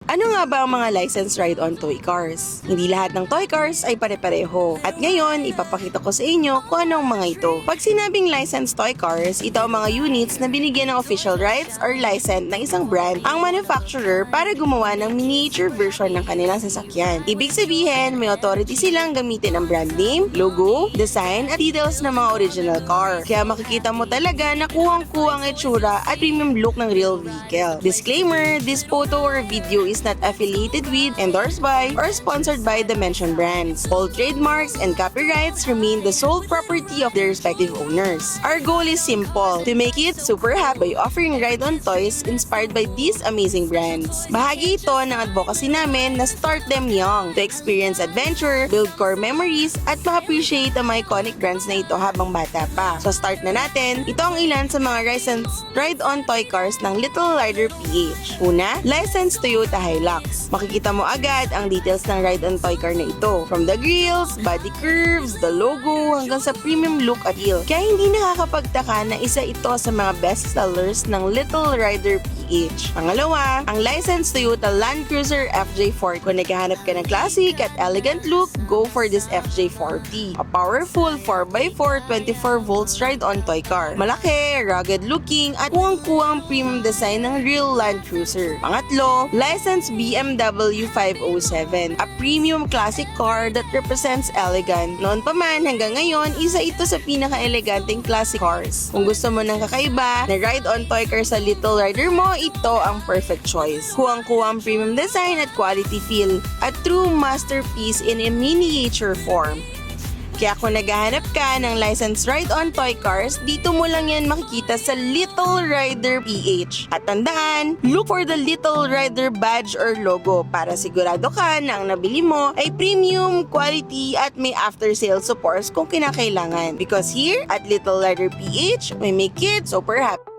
Ano nga ba ang mga licensed ride-on toy cars? Hindi lahat ng toy cars ay pare-pareho. At ngayon, ipapakita ko sa inyo kung anong mga ito. Pag sinabing licensed toy cars, ito ang mga units na binigyan ng official rights or license ng isang brand ang manufacturer para gumawa ng miniature version ng kanilang sasakyan. Ibig sabihin, may authority silang gamitin ang brand name, logo, design, at details ng mga original car. Kaya makikita mo talaga na kuwang-kuwang itsura at premium look ng real vehicle. Disclaimer, this photo or video is not affiliated with, endorsed by, or sponsored by the mentioned brands. All trademarks and copyrights remain the sole property of their respective owners. Our goal is simple, to make it super happy by offering ride-on toys inspired by these amazing brands. Bahagi ito ng advocacy namin na start them young, to experience adventure, build core memories, at ma-appreciate ang mga iconic brands na ito habang bata pa. So start na natin, ito ang ilan sa mga licensed ride-on toy cars ng Little Rider PH. Una, licensed Toyota Hilux. Makikita mo agad ang details ng ride-on toy car na ito. From the grills, body curves, the logo, hanggang sa premium look at feel. Kaya hindi nakakapagtaka na isa ito sa mga best sellers ng Little Rider PH. Pangalawa, ang licensed Toyota Land Cruiser FJ40. Kung naghahanap ka ng classic at elegant look, go for this FJ40. A powerful 4x4 24 volts ride-on toy car. Malaki, rugged looking, at kuwang-kuwang premium design ng real Land Cruiser. Pangatlo, licensed BMW 507. A premium classic car that represents elegant. Noon pa man hanggang ngayon, isa ito sa pinaka-eleganteng classic cars. Kung gusto mo ng kakaiba na ride-on toy car sa Little Rider mo, ito ang perfect choice. Kuwang-kuwang premium design at quality feel. A true masterpiece in a miniature form. Kaya kung naghahanap ka ng licensed ride-on toy cars, dito mo lang yan makikita sa Little Rider PH. At tandaan, look for the Little Rider badge or logo para sigurado ka na ang nabili mo ay premium, quality, at may after-sale support kung kinakailangan. Because here at Little Rider PH, we make it super happy.